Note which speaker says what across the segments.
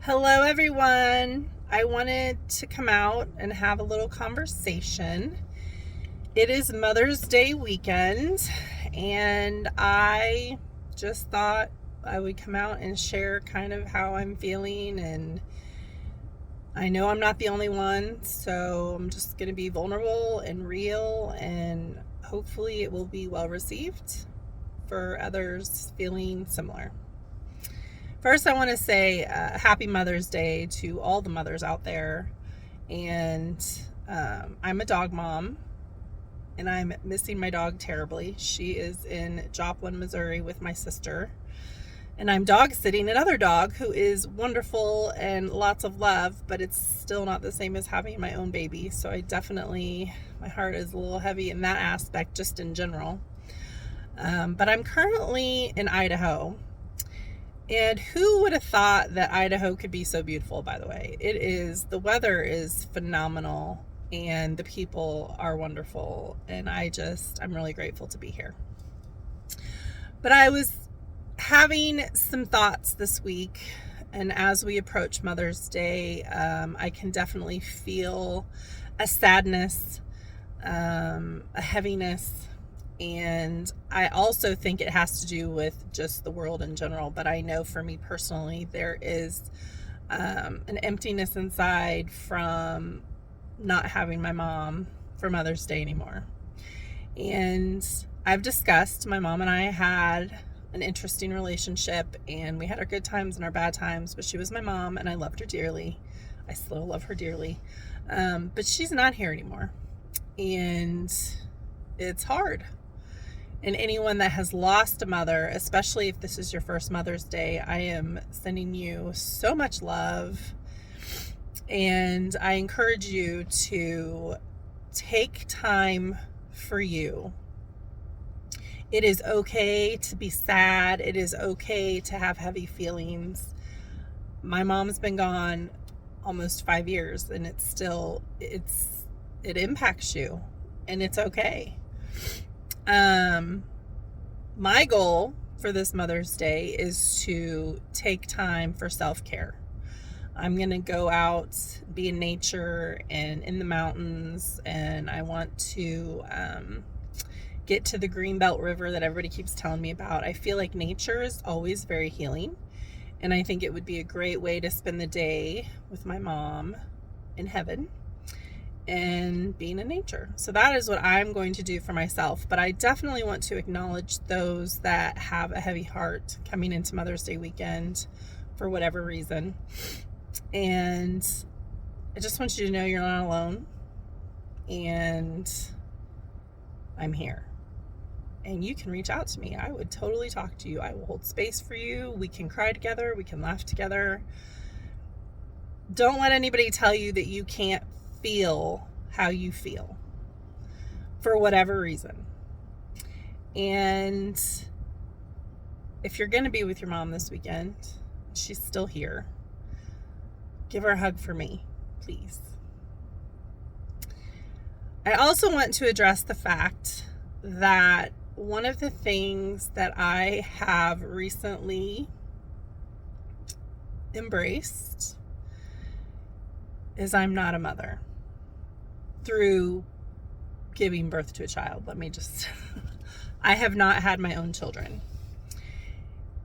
Speaker 1: Hello, everyone. I wanted to come out and have a little conversation. It is Mother's Day weekend, and I just thought I would come out and share kind of how I'm feeling. And I know I'm not the only one, so I'm just going to be vulnerable and real, and hopefully, it will be well received for others feeling similar. First, I want to say happy Mother's Day to all the mothers out there. And I'm a dog mom, and I'm missing my dog terribly. She is in Joplin, Missouri with my sister. And I'm dog sitting another dog who is wonderful and lots of love, but it's still not the same as having my own baby. So my heart is a little heavy in that aspect, just in general. But I'm currently in Idaho. And who would have thought that Idaho could be so beautiful, by the way? The weather is phenomenal, and the people are wonderful, and I'm really grateful to be here. But I was having some thoughts this week, and as we approach Mother's Day, I can definitely feel a sadness, a heaviness. And I also think it has to do with just the world in general. But I know for me personally, there is an emptiness inside from not having my mom for Mother's Day anymore. And I've discussed, my mom and I had an interesting relationship, and we had our good times and our bad times, but she was my mom, and I loved her dearly. I still love her dearly. But she's not here anymore. And it's hard. And anyone that has lost a mother, especially if this is your first Mother's Day, I am sending you so much love. And I encourage you to take time for you. It is okay to be sad. It is okay to have heavy feelings. My mom's been gone almost 5 years, and it impacts you, and it's okay. My goal for this Mother's Day is to take time for self-care. I'm going to go out, be in nature and in the mountains, and I want to get to the Greenbelt River that everybody keeps telling me about. I feel like nature is always very healing, and I think it would be a great way to spend the day with my mom in heaven and being in nature. So that is what I'm going to do for myself. But I definitely want to acknowledge those that have a heavy heart coming into Mother's Day weekend for whatever reason. And I just want you to know you're not alone. And I'm here. And you can reach out to me. I would totally talk to you. I will hold space for you. We can cry together. We can laugh together. Don't let anybody tell you that you can't feel how you feel for whatever reason. And if you're going to be with your mom this weekend, she's still here, give her a hug for me, please. I also want to address the fact that one of the things that I have recently embraced is I'm not a mother through giving birth to a child. I have not had my own children.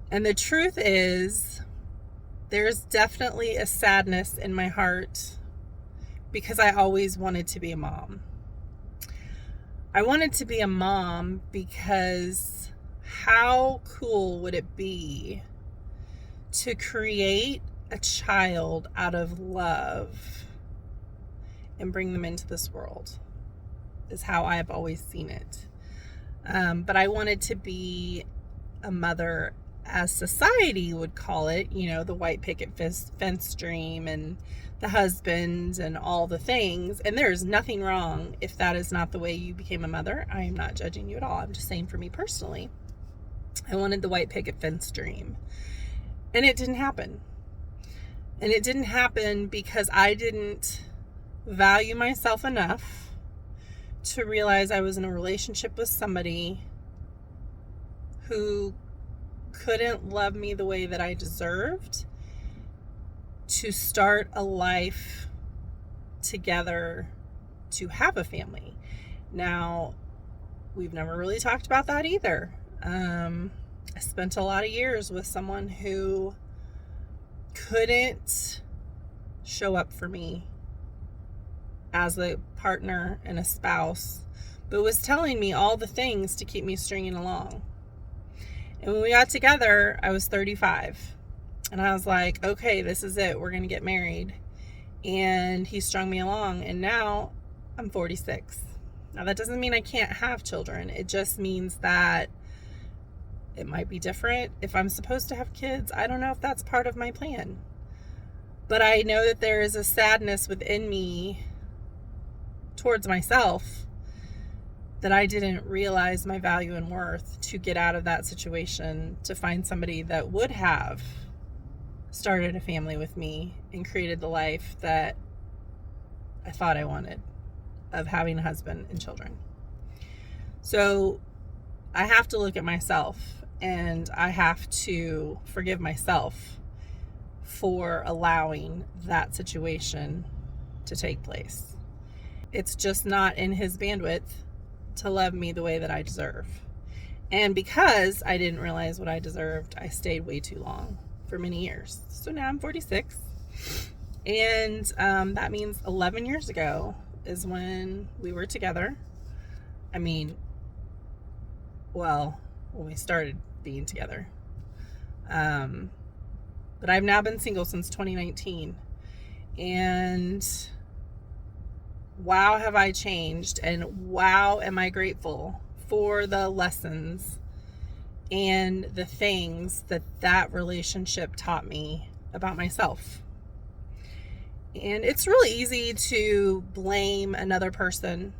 Speaker 1: And the truth is, there's definitely a sadness in my heart because I always wanted to be a mom. I wanted to be a mom because how cool would it be to create a child out of love and bring them into this world, is how I have always seen it. But I wanted to be a mother as society would call it, the white picket fence dream and the husband and all the things. And there's nothing wrong if that is not the way you became a mother. I am not judging you at all. I'm just saying, for me personally, I wanted the white picket fence dream. And it didn't happen. And it didn't happen because I didn't value myself enough to realize I was in a relationship with somebody who couldn't love me the way that I deserved to start a life together to have a family. Now, we've never really talked about that either. I spent a lot of years with someone who couldn't show up for me as a partner and a spouse, but was telling me all the things to keep me stringing along. And when we got together, I was 35. And I was like, okay, this is it. We're going to get married. And he strung me along. And now I'm 46. Now, that doesn't mean I can't have children. It just means that it might be different. If I'm supposed to have kids, I don't know if that's part of my plan. But I know that there is a sadness within me towards myself that I didn't realize my value and worth to get out of that situation, to find somebody that would have started a family with me and created the life that I thought I wanted, of having a husband and children. So I have to look at myself, and I have to forgive myself for allowing that situation to take place. It's just not in his bandwidth to love me the way that I deserve. And because I didn't realize what I deserved, I stayed way too long, for many years. So now I'm 46. And that means 11 years ago is when we were together. I mean, well, when we started being together. But I've now been single since 2019. And wow, have I changed, and wow, am I grateful for the lessons and the things that that relationship taught me about myself. And it's really easy to blame another person,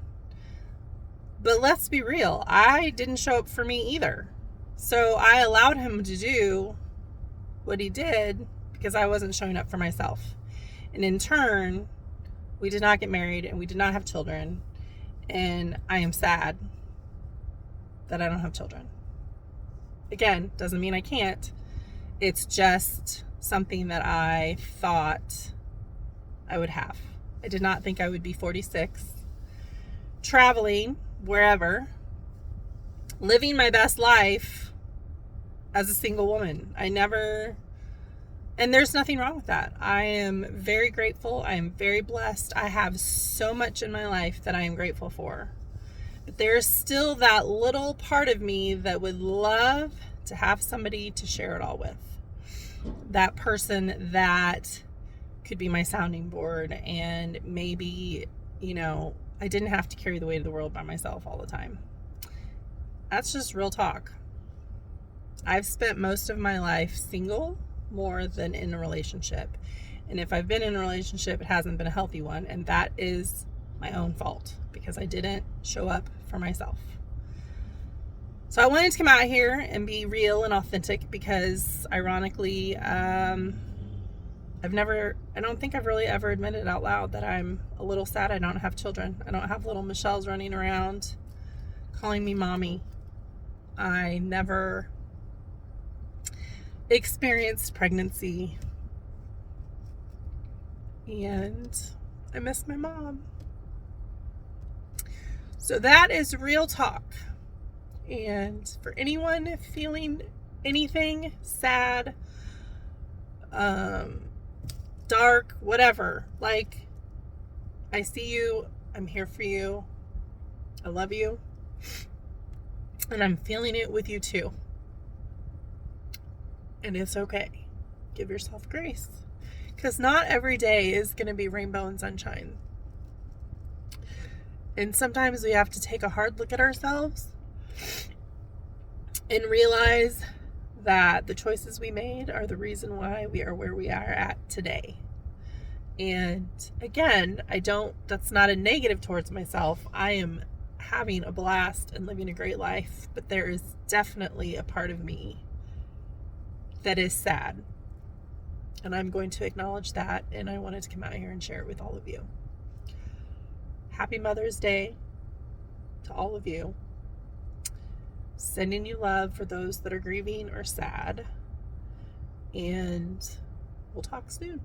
Speaker 1: but let's be real, I didn't show up for me either. So I allowed him to do what he did because I wasn't showing up for myself. And in turn, we did not get married, and we did not have children. And I am sad that I don't have children. Again, doesn't mean I can't. It's just something that I thought I would have. I did not think I would be 46, traveling wherever, living my best life as a single woman. And there's nothing wrong with that. I am very grateful. I am very blessed. I have so much in my life that I am grateful for. But there's still that little part of me that would love to have somebody to share it all with. That person that could be my sounding board, and maybe, I didn't have to carry the weight of the world by myself all the time. That's just real talk. I've spent most of my life single more than in a relationship. And if I've been in a relationship, it hasn't been a healthy one. And that is my own fault because I didn't show up for myself. So I wanted to come out here and be real and authentic because ironically, I don't think I've really ever admitted out loud that I'm a little sad I don't have children. I don't have little Michelles running around calling me mommy. I never experienced pregnancy, and I miss my mom. So that is real talk. And for anyone feeling anything sad, dark, whatever, I see you, I'm here for you, I love you, and I'm feeling it with you too. And it's okay. Give yourself grace. Because not every day is going to be rainbow and sunshine. And sometimes we have to take a hard look at ourselves and realize that the choices we made are the reason why we are where we are at today. And again, that's not a negative towards myself. I am having a blast and living a great life, but there is definitely a part of me that is sad. And I'm going to acknowledge that, and I wanted to come out here and share it with all of you. Happy Mother's Day to all of you. Sending you love for those that are grieving or sad. And we'll talk soon.